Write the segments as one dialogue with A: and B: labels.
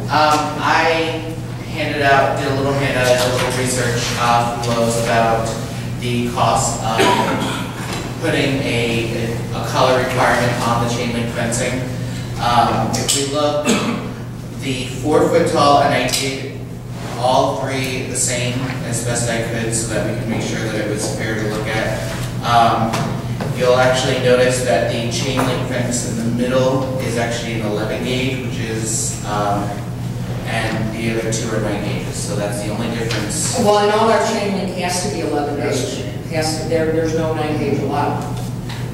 A: I did a little handout, a little research from Lowe's about the cost of putting a color requirement on the chain link fencing. If we look, the 4 foot tall, and I did all three the same as best I could so that we can make sure that it was fair to look at. You'll actually notice that the chain link fence in the middle is actually an 11 gauge, which is, and the other two are 9 gauges, so that's the only difference.
B: Well, and all our chain link has to be 11 gauge. There's no 9 gauge allowed.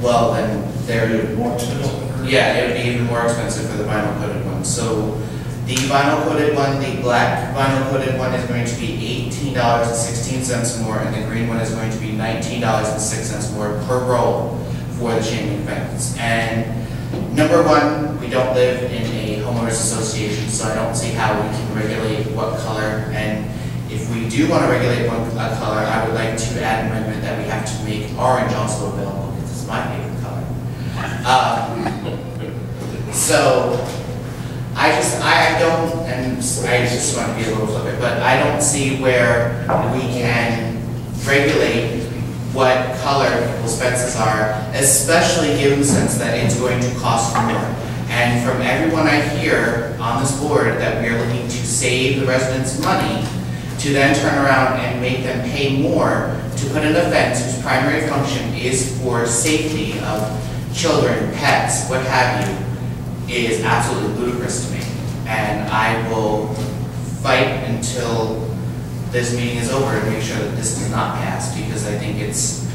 A: Well, then they're more expensive. Yeah, it would be even more expensive for the vinyl coated one. So the vinyl coated one, the black vinyl coated one is going to be $18.16 more, and the green one is going to be $19.06 more per roll for the chain link fence. And number one, we don't live in a homeowners association, so I don't see how we can regulate what color. And if we do want to regulate one color, I would like to add an amendment that we have to make orange also available, because it's my favorite color. So I just want to be a little flippant, but I don't see where we can regulate what color people's fences are, especially given the sense that it's going to cost more. And from everyone I hear on this board that we are looking to save the residents money, to then turn around and make them pay more to put in a fence whose primary function is for safety of children, pets, what have you, is absolutely ludicrous to me. And I will fight until this meeting is over to make sure that this does not pass, because I think it's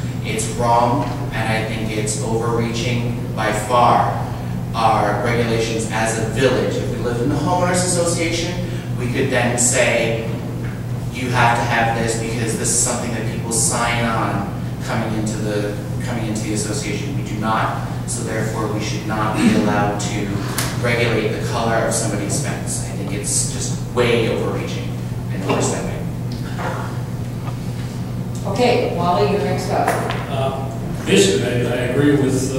A: wrong, and I think it's overreaching by far our regulations as a village. If we lived in the homeowners association, we could then say, you have to have this because this is something that people sign on coming into the association. We do not, so therefore we should not be allowed to regulate the color of somebody's fence. I think it's just way overreaching and overstepping.
B: Okay, Wally, you're next up.
C: Basically, I agree with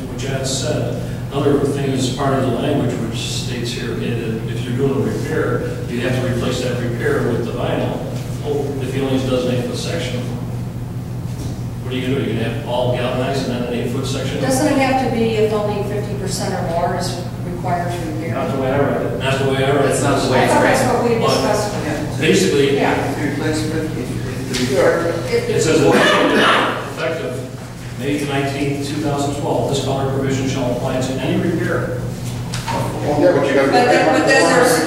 C: what Chad said. Another thing is part of the language which states here, if you're doing a repair, you have to replace that repair with the vinyl. Oh, if he only does an 8 foot section, what are you going to do? You're going to have all galvanized and then an 8 foot section?
B: Doesn't it have to be if only 50% or more is required to repair?
C: Not the way I read it. Not the way I read it.
A: That's not the way it's
B: That's
A: read.
B: what we discussed.
C: Basically,
B: yeah.
D: If you replace 50,
C: it says effective May 19, 2012, this color provision shall apply to any repair.
D: yeah, but you got to
B: But then there's...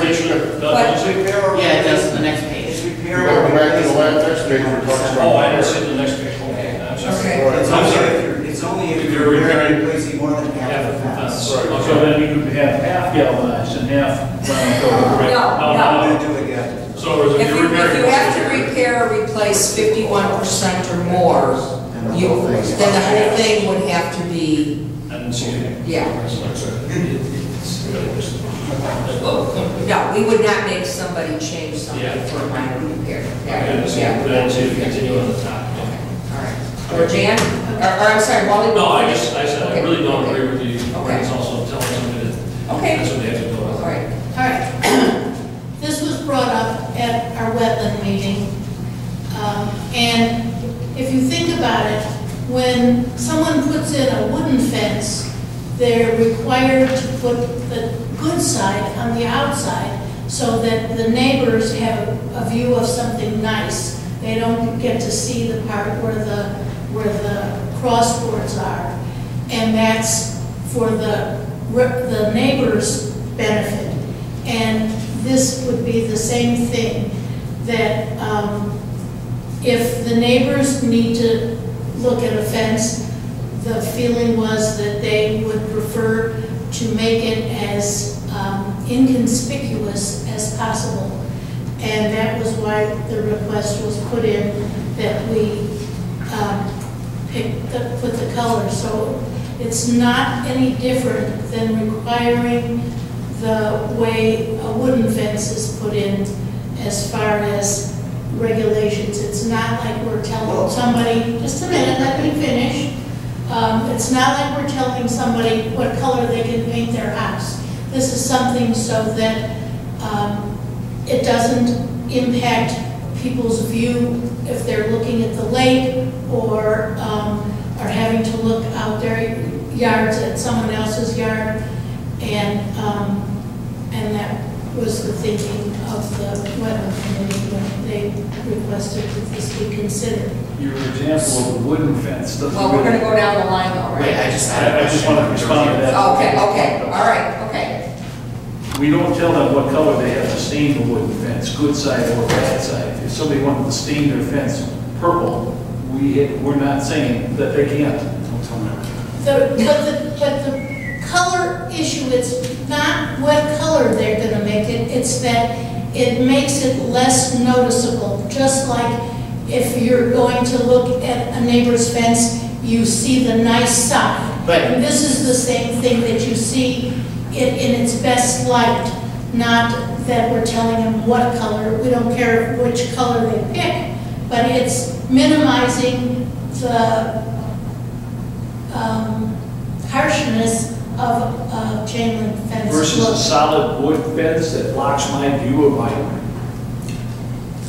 A: Yeah, it does in the next page.
D: You got to go back to the next page.
C: Oh, I didn't see the next page. Okay, I'm sorry.
B: Okay.
E: It's only if you're replacing more than half the fence.
C: So then you could have half galvanized and half vinyl coated.
B: No.
E: Do it again.
C: So
B: If you have to repair or replace 51% or more, then the whole thing would have to be,
C: I didn't see it.
B: yeah. No, we would not make somebody change something for a minor repair.
C: I didn't see it continue on the top.
B: All right. Or Jan? Or I'm sorry, Wally?
C: No, I said I
B: Okay.
C: really don't agree with you.
B: Okay.
C: It's also telling somebody that that's what they have to do.
B: All right.
F: All right. This was brought up at our wetland meeting. And if you think about it, when someone puts in a wooden fence, they're required to put the good side on the outside so that the neighbors have a view of something nice. They don't get to see the part where the crossboards are. And that's for the neighbor's benefit. And this would be the same thing, that if the neighbors need to look at a fence, the feeling was that they would prefer to make it as inconspicuous as possible. And that was why the request was put in, that we put the color. So it's not any different than requiring the way a wooden fence is put in as far as regulations. It's not like we're telling somebody, just a minute, let me finish. It's not like we're telling somebody what color they can paint their house. This is something so that It doesn't impact people's view if they're looking at the lake or are having to look out their yards at someone else's yard. And that was the thinking of the wetland committee when they requested that this be considered.
G: Your example of the wooden fence doesn't.
B: Well, we're gonna go down the line though, right?
A: Wait, I just
G: want to respond to that.
B: Okay, all right, okay.
G: We don't tell them what color they have to stain the wooden fence, good side or bad side. If somebody wanted to stain their fence purple, we're not saying that they can't. Don't tell them.
F: But the color issue, it's not what color they're gonna make it, it's that it makes it less noticeable. Just like if you're going to look at a neighbor's fence, you see the nice side. And this is the same thing that you see it in its best light, not that we're telling them what color, we don't care which color they pick, but it's minimizing the harshness of a chain link fence.
G: Versus a solid wood fence that blocks my view of my.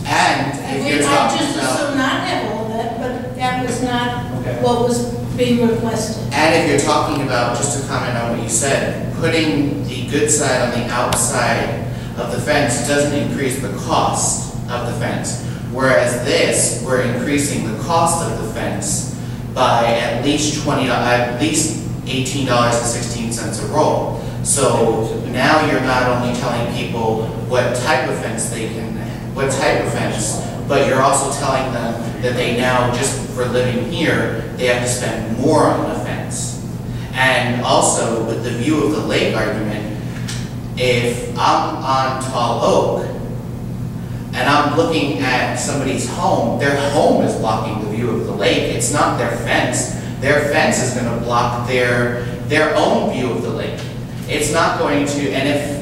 A: And if you're
F: I
A: talking
F: just
A: about,
F: assume not have all that, but that was not
G: Okay.
F: what was being requested.
A: and if you're talking about, just to comment on what you said, putting the good side on the outside of the fence doesn't increase the cost of the fence. Whereas this, we're increasing the cost of the fence by at least $18.16 a roll. So now you're not only telling people what type of fence but you're also telling them that they now, just for living here, they have to spend more on the fence. And also, with the view of the lake argument, if I'm on Tall Oak and I'm looking at somebody's home, their home is blocking the view of the lake. It's not their fence. Their fence is going to block their own view of the lake. It's not going to, and if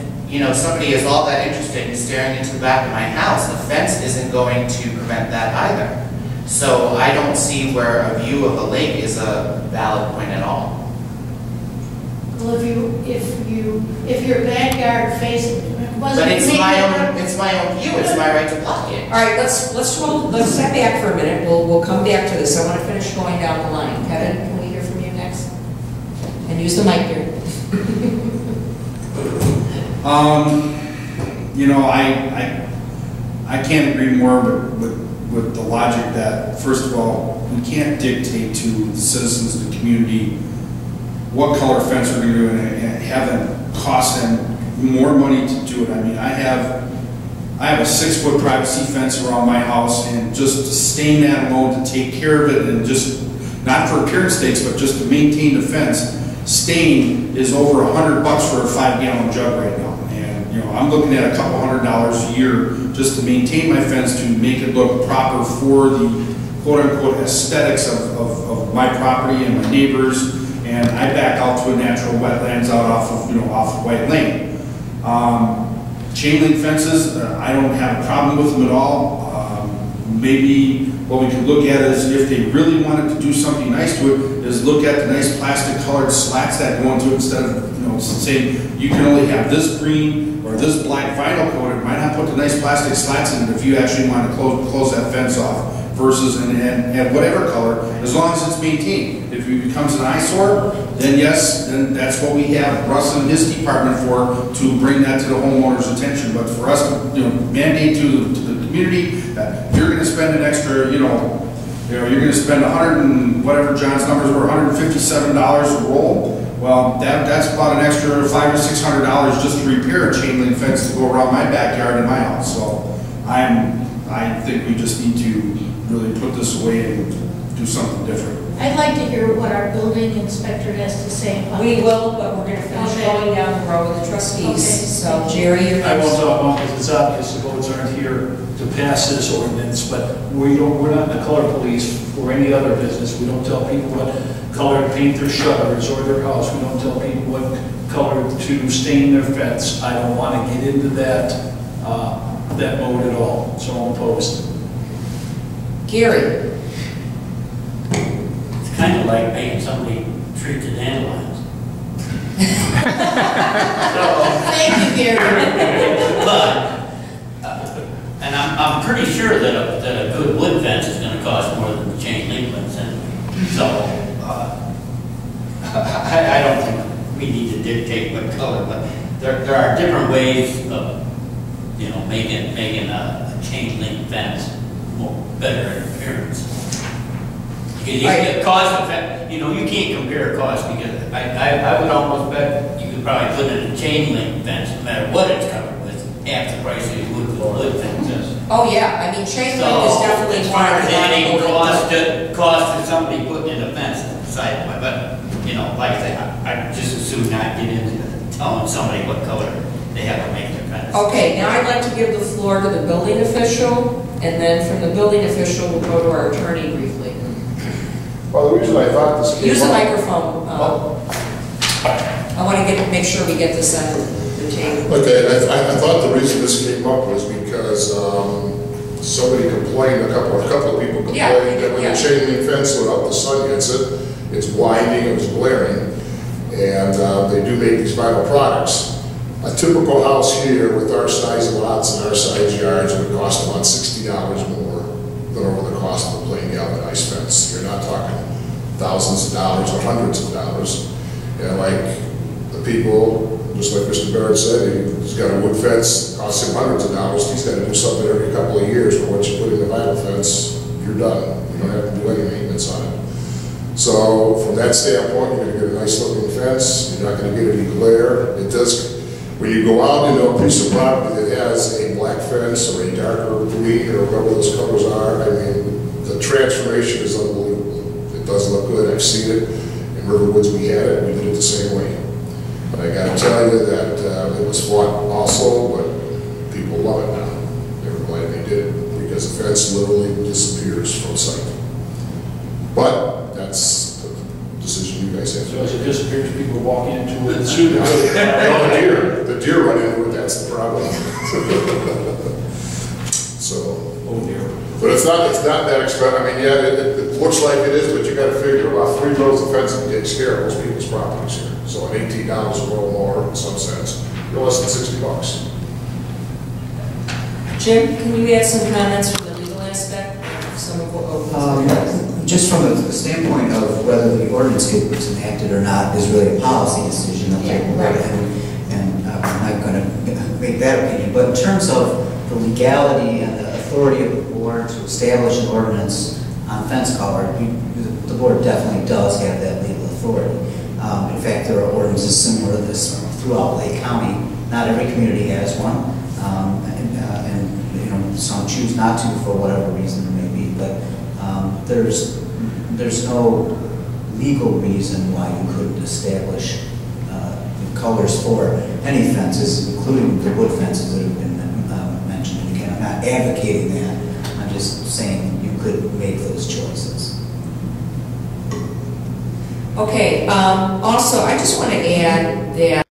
A: somebody is all that interested in staring into the back of my house, the fence isn't going to prevent that either. So I don't see where a view of a lake is a valid point at all.
F: Well, if your backyard faces,
A: But it's my own view, it's my right to block it.
B: All right, let's step back for a minute. We'll come back to this. I want to finish going down the line. Kevin, can we hear from you next? And use the mic here.
E: I can't agree more with the logic that, first of all, we can't dictate to the citizens of the community what color fence we're going to do and have them cost them more money to do it. I mean, I have a 6-foot privacy fence around my house, and just to stain that alone, to take care of it, and just, not for appearance sakes, but just to maintain the fence, stain is over $100 for a 5-gallon jug right now. And I'm looking at a couple $100 a year just to maintain my fence, to make it look proper for the quote-unquote aesthetics of my property and my neighbors. And I back out to a natural wetlands out off of White Lane. Chain link fences, I don't have a problem with them at all. Maybe what we could look at is, if they really wanted to do something nice to it, is look at the nice plastic colored slats that go into it, instead of saying you can only have this green or this black vinyl coated. Why not put the nice plastic slats in it if you actually want to close that fence off, versus and whatever color, as long as it's maintained. If it becomes an eyesore, then yes, then that's what we have Russ and his department for, to bring that to the homeowner's attention. But for us to mandate to the community that you're going to spend an extra, you're going to spend $100 and whatever John's numbers were, $157 a roll. Well, that's about an extra $500 or $600 just to repair a chain link fence to go around my backyard and my house. So I think we just need to really put this away and do something different.
F: I'd like to hear what our building inspector has to say about it.
B: We will, but we're going to finish going down the road with the trustees.
F: Okay.
B: So, Jerry, you're
G: I won't
B: next.
G: talk about, because it's obvious the votes aren't here to pass this ordinance, but we're not the color police for any other business. We don't tell people what color to paint their shutters or their house. We don't tell people what color to stain their fence. I don't want to get into that mode at all, so I'm opposed.
B: Gary.
H: It's kind of like making somebody treat the dandelions.
F: Thank you, Gary.
H: But I'm pretty sure that a good wood fence is gonna cost more than the chain link fence, and so, I don't think we need to dictate what color, but there are different ways of, you know, making a chain link fence more, better in appearance. Because you get cost effect, you know, you can't compare cost, because I would almost bet you could probably put in a chain link fence, no matter what it's covered with, half the price you would with a wood fence.
B: Oh, yeah, I mean, chain link is definitely
H: As
B: more
H: far as any
B: economical.
H: cost to somebody putting in a fence on the side, but, you know, like I say, I just as soon not get into telling somebody what color they have to make their fence.
B: Okay, now I'd like to give the floor to the building official, and then from the building official, we'll go to our attorney briefly.
D: Well, the reason I thought this came
B: Use the
D: up-
B: microphone. I want to make sure we get this on the table.
I: Okay, I thought the reason this came up was because somebody complained, a couple of people complained that when the chain link fence went up, the sun hits it, it's blinding, it was glaring, and they do make these vinyl products. A typical house here with our size lots and our size yards would cost about $60 more than over the cost of a plain galvanized fence. You're not talking thousands of dollars or hundreds of dollars. And like the people, just like Mr. Barrett said, he's got a wood fence, costs him hundreds of dollars. He's got to do something every couple of years. But once you put in the vinyl fence, you're done. You don't have to do any maintenance on it. So from that standpoint, you're going to get a nice looking fence. You're not going to get any glare. It does, when you go out into a piece of property that has a black fence or a darker green or whatever those colors are, I mean, the transformation is unbelievable. It does look good. I've seen it. In Riverwoods we had it. We did it the same way. But I got to tell you that it was fought also, but people love it now. They're glad they did it because the fence literally disappears from sight. But that's the decision you guys have to
G: So
I: make.
G: as it disappears, people walk into it and
I: No, the deer run into it, that's the problem. So,
G: Oh, dear.
I: but it's not that expensive. I mean, yeah, it looks like it is, but you gotta figure about 3 rows of fencing takes care of most people's properties here. So at $18 a row more, in some sense, you're less than $60.
B: Jim, can you add some comments from the legal aspect? Some of what,
J: Just from the standpoint of whether the ordinance gets enacted or not is really a policy decision. And I'm not going to make that opinion. But in terms of the legality and the authority of the board to establish an ordinance on fence color, the board definitely does have that legal authority. In fact, there are ordinances similar to this throughout Lake County. Not every community has one. And you know, some choose not to for whatever reason it may be. But there's no legal reason why you couldn't establish colors for any fences, including the wood fences that have been mentioned. And again, I'm not advocating that. I'm just saying you could make those choices.
B: okay, also, I just want to add that